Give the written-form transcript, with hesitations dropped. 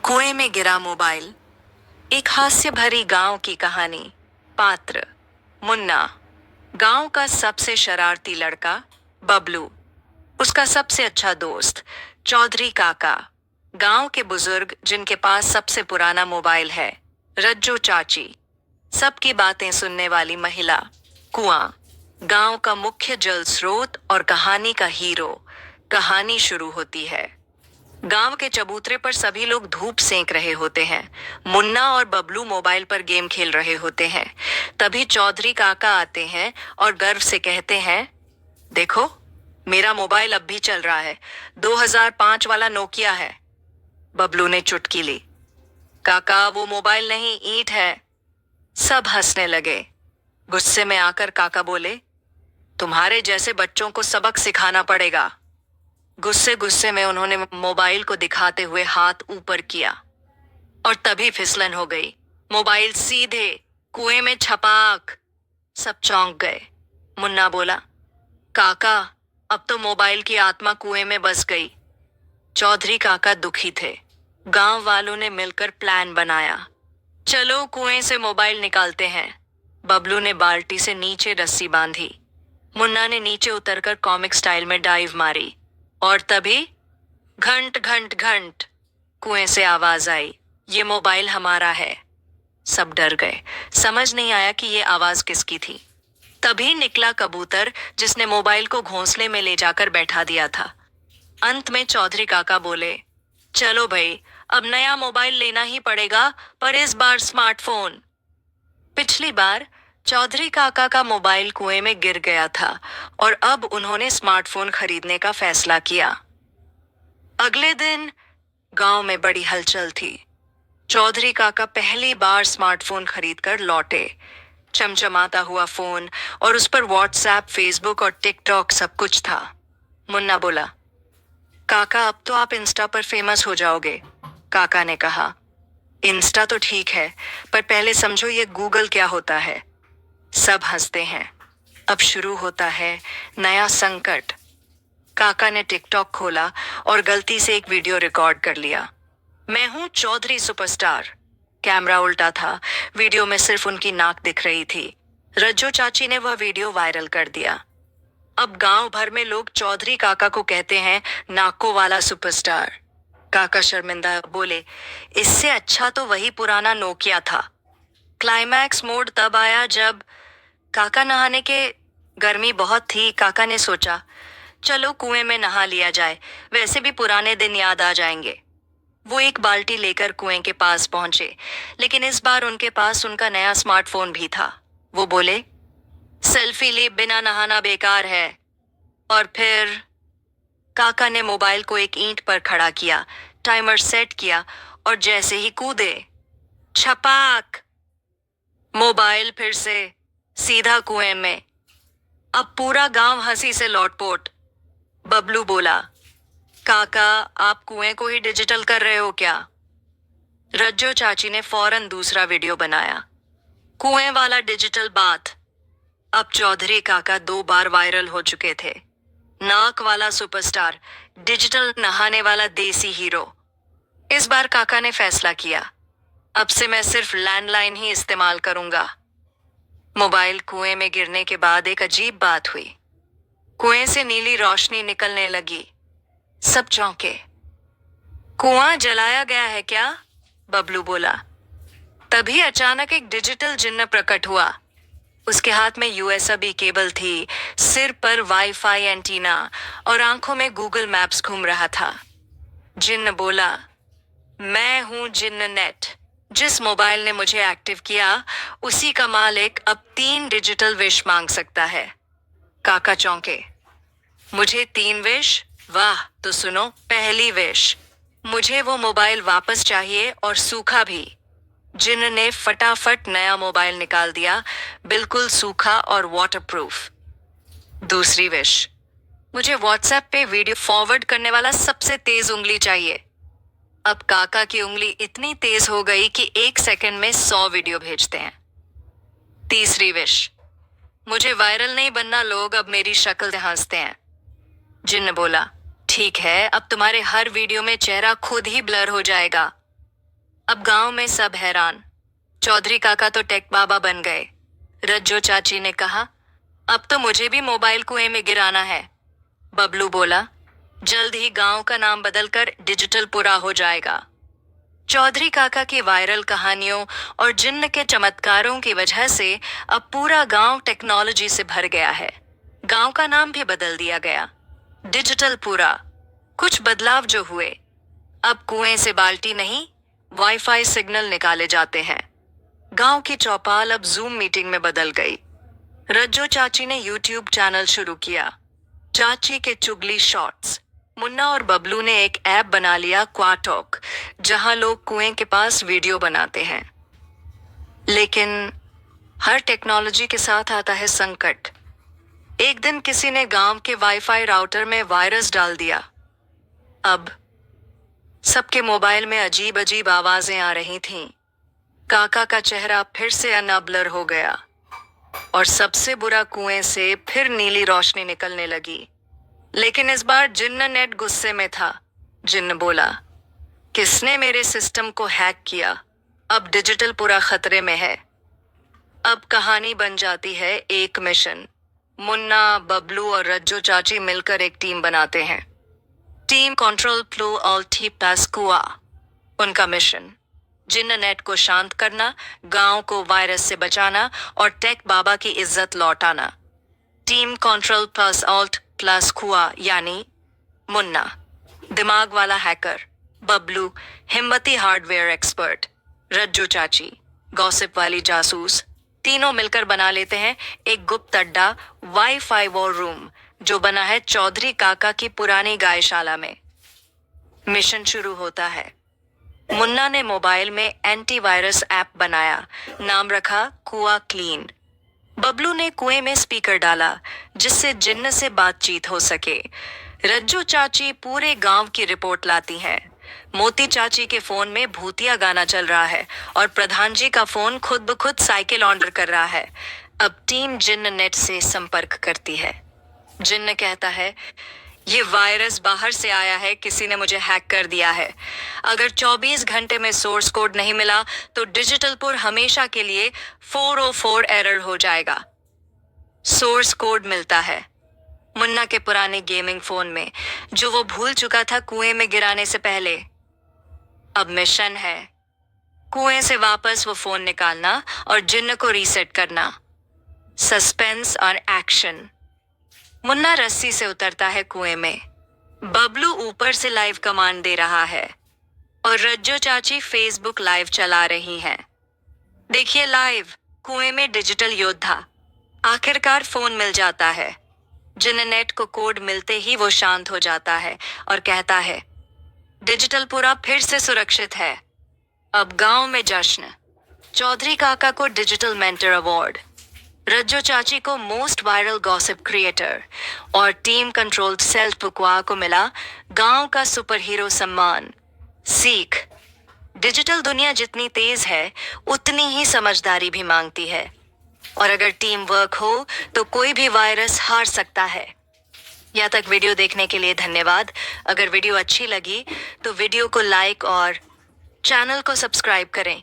कुएं में गिरा मोबाइल। एक हास्य भरी गांव की कहानी। पात्र मुन्ना, गांव का सबसे शरारती लड़का। बबलू, उसका सबसे अच्छा दोस्त। चौधरी काका, गांव के बुजुर्ग जिनके पास सबसे पुराना मोबाइल है। रज्जू चाची, सबकी बातें सुनने वाली महिला। कुआं, गांव का मुख्य जल स्रोत और कहानी का हीरो। कहानी शुरू होती है। गांव के चबूतरे पर सभी लोग धूप सेंक रहे होते हैं। मुन्ना और बबलू मोबाइल पर गेम खेल रहे होते हैं। तभी चौधरी काका आते हैं और गर्व से कहते हैं, देखो, मेरा मोबाइल अब भी चल रहा है। 2005 वाला नोकिया है। बबलू ने चुटकी ली। काका, वो मोबाइल नहीं, ईंट है। सब हंसने लगे। गुस्से में आकर काका बोले, तुम्हारे जैसे बच्चों को सबक सिखाना पड़ेगा। गुस्से गुस्से में उन्होंने मोबाइल को दिखाते हुए हाथ ऊपर किया और तभी फिसलन हो गई। मोबाइल सीधे कुएं में छपाक। सब चौंक गए। मुन्ना बोला, काका, अब तो मोबाइल की आत्मा कुएं में बस गई। चौधरी काका दुखी थे। गांव वालों ने मिलकर प्लान बनाया। चलो कुएं से मोबाइल निकालते हैं। बबलू ने बाल्टी से नीचे रस्सी बांधी। मुन्ना ने नीचे उतरकर कॉमिक स्टाइल में डाइव मारी। और तभी घंट घंट घंट कुएं से आवाज आई, ये मोबाइल हमारा है। सब डर गए। समझ नहीं आया कि ये आवाज किसकी थी। तभी निकला कबूतर, जिसने मोबाइल को घोंसले में ले जाकर बैठा दिया था। अंत में चौधरी काका बोले, चलो भाई, अब नया मोबाइल लेना ही पड़ेगा, पर इस बार स्मार्टफोन। पिछली बार चौधरी काका का मोबाइल कुएं में गिर गया था और अब उन्होंने स्मार्टफोन खरीदने का फैसला किया। अगले दिन गांव में बड़ी हलचल थी। चौधरी काका पहली बार स्मार्टफोन खरीदकर लौटे। चमचमाता हुआ फोन और उस पर व्हाट्सएप, फेसबुक और टिकटॉक सब कुछ था। मुन्ना बोला, काका, अब तो आप इंस्टा पर फेमस हो जाओगे। काका ने कहा, इंस्टा तो ठीक है, पर पहले समझो ये गूगल क्या होता है। सब हंसते हैं। अब शुरू होता है नया संकट। काका ने टिकटॉक खोला और गलती से एक वीडियो रिकॉर्ड कर लिया। मैं हूं चौधरी सुपरस्टार। कैमरा उल्टा था। वीडियो में सिर्फ उनकी नाक दिख रही थी। रज्जू चाची ने वह वीडियो वायरल कर दिया। अब गांव भर में लोग चौधरी काका को कहते हैं नाकों वाला सुपरस्टार। काका शर्मिंदा बोले, इससे अच्छा तो वही पुराना नोकिया था। क्लाइमैक्स मोड तब आया जब काका नहाने के गर्मी बहुत थी। काका ने सोचा, चलो कुएं में नहा लिया जाए, वैसे भी पुराने दिन याद आ जाएंगे। वो एक बाल्टी लेकर कुएं के पास पहुंचे, लेकिन इस बार उनके पास उनका नया स्मार्टफोन भी था। वो बोले, सेल्फी ली बिना नहाना बेकार है। और फिर काका ने मोबाइल को एक ईंट पर खड़ा किया, टाइमर सेट किया और जैसे ही कूदे, छपाक, मोबाइल फिर से सीधा कुएं में। अब पूरा गांव हंसी से लौटपोट। बबलू बोला, काका, आप कुएं को ही डिजिटल कर रहे हो क्या? रज्जो चाची ने फौरन दूसरा वीडियो बनाया, कुएं वाला डिजिटल बाथ। अब चौधरी काका 2 बार वायरल हो चुके थे। नाक वाला सुपरस्टार, डिजिटल नहाने वाला देसी हीरो। इस बार काका ने फैसला किया, अब से मैं सिर्फ लैंडलाइन ही इस्तेमाल करूंगा। मोबाइल कुएं में गिरने के बाद एक अजीब बात हुई। कुएं से नीली रोशनी निकलने लगी। सब चौंके। कुआं जलाया गया है क्या? बबलू बोला। तभी अचानक एक डिजिटल जिन्न प्रकट हुआ। उसके हाथ में यूएसबी केबल थी, सिर पर वाईफाई एंटीना और आंखों में गूगल मैप्स घूम रहा था। जिन्न बोला, मैं हूं जिन्न नेट। जिस मोबाइल ने मुझे एक्टिव किया, उसी का मालिक अब 3 डिजिटल विश मांग सकता है। काका चौंके। मुझे 3 विश? वाह, तो सुनो। पहली विश, मुझे वो मोबाइल वापस चाहिए और सूखा भी। जिन्न ने फटाफट नया मोबाइल निकाल दिया, बिल्कुल सूखा और वाटरप्रूफ। दूसरी विश, मुझे व्हाट्सएप पे वीडियो फॉरवर्ड करने वाला सबसे तेज उंगली चाहिए। अब काका की उंगली इतनी तेज हो गई कि 1 सेकंड में 100 वीडियो भेजते हैं। तीसरी विश, मुझे वायरल नहीं बनना, लोग अब मेरी शक्ल से हंसते हैं। जिन्न बोला, ठीक है, अब तुम्हारे हर वीडियो में चेहरा खुद ही ब्लर हो जाएगा। अब गांव में सब हैरान। चौधरी काका तो टेक बाबा बन गए। रज्जो चाची ने कहा, अब तो मुझे भी मोबाइल कुएं में गिराना है। बबलू बोला, जल्द ही गांव का नाम बदलकर डिजिटलपुरा हो जाएगा। चौधरी काका की वायरल कहानियों और जिन्न के चमत्कारों की वजह से अब पूरा गांव टेक्नोलॉजी से भर गया है। गांव का नाम भी बदल दिया गया, डिजिटलपुरा। कुछ बदलाव जो हुए, अब कुएं से बाल्टी नहीं, वाईफाई सिग्नल निकाले जाते हैं। गांव की चौपाल अब जूम मीटिंग में बदल गई। रज्जो चाची ने यूट्यूब चैनल शुरू किया, चाची के चुगली शॉर्ट्स। मुन्ना और बबलू ने एक ऐप बना लिया, क्वाटॉक, जहां लोग कुएं के पास वीडियो बनाते हैं। लेकिन हर टेक्नोलॉजी के साथ आता है संकट। एक दिन किसी ने गांव के वाईफाई राउटर में वायरस डाल दिया। अब सबके मोबाइल में अजीब अजीब आवाजें आ रही थीं। काका का चेहरा फिर से अन्ना ब्लर हो गया और सबसे बुरा, कुएं से फिर नीली रोशनी निकलने लगी। लेकिन इस बार जिन्न नेट गुस्से में था। जिन्न बोला, किसने मेरे सिस्टम को हैक किया? अब डिजिटलपुरा खतरे में है। अब कहानी बन जाती है एक मिशन। मुन्ना, बबलू और रज्जो चाची मिलकर एक टीम बनाते हैं। टीम कंट्रोल फ्लो ऑल्टी पास्कुआ। उनका मिशन, जिन्न नेट को शांत करना, गांव को वायरस से बचाना और टेक बाबा की इज्जत लौटाना। Team control plus alt plus कुआ यानी मुन्ना, दिमाग वाला हैकर। बबलू, हिम्मती हार्डवेयर एक्सपर्ट। रज्जू चाची, गॉसिप वाली जासूस। तीनों मिलकर बना लेते हैं एक गुप्त अड्डा, वाईफाई वॉर रूम, जो बना है चौधरी काका की पुरानी गायशाला में। मिशन शुरू होता है। मुन्ना ने मोबाइल में एंटीवायरस ऐप बनाया, नाम रखा कुआ क्लीन। बबलू ने कुएं में स्पीकर डाला, जिससे जिन्न से बातचीत हो सके। रज्जू चाची पूरे गांव की रिपोर्ट लाती हैं। मोती चाची के फोन में भूतिया गाना चल रहा है और प्रधान जी का फोन खुद ब खुद साइकिल ऑर्डर कर रहा है। अब टीम जिन्न नेट से संपर्क करती है। जिन्न कहता है, ये वायरस बाहर से आया है, किसी ने मुझे हैक कर दिया है। अगर 24 घंटे में सोर्स कोड नहीं मिला तो डिजिटलपुर हमेशा के लिए 404 एरर हो जाएगा। सोर्स कोड मिलता है मुन्ना के पुराने गेमिंग फोन में, जो वो भूल चुका था कुएं में गिराने से पहले। अब मिशन है कुएं से वापस वो फोन निकालना और जिन्न को रीसेट करना। सस्पेंस और एक्शन। मुन्ना रस्सी से उतरता है कुएं में। बबलू ऊपर से लाइव कमांड दे रहा है और रज्जो चाची फेसबुक लाइव चला रही हैं। देखिए लाइव, कुएं में डिजिटल योद्धा। आखिरकार फोन मिल जाता है। जिन्न नेट को कोड मिलते ही वो शांत हो जाता है और कहता है, डिजिटलपुरा फिर से सुरक्षित है। अब गांव में जश्न। चौधरी काका को डिजिटल मेंटर अवार्ड, रज्जो चाची को मोस्ट वायरल गॉसिप क्रिएटर और टीम कंट्रोल सेल्फ पुकवा को मिला गांव का सुपर हीरो सम्मान। सीख, डिजिटल दुनिया जितनी तेज है उतनी ही समझदारी भी मांगती है, और अगर टीम वर्क हो तो कोई भी वायरस हार सकता है। यहाँ तक वीडियो देखने के लिए धन्यवाद। अगर वीडियो अच्छी लगी तो वीडियो को लाइक और चैनल को सब्सक्राइब करें।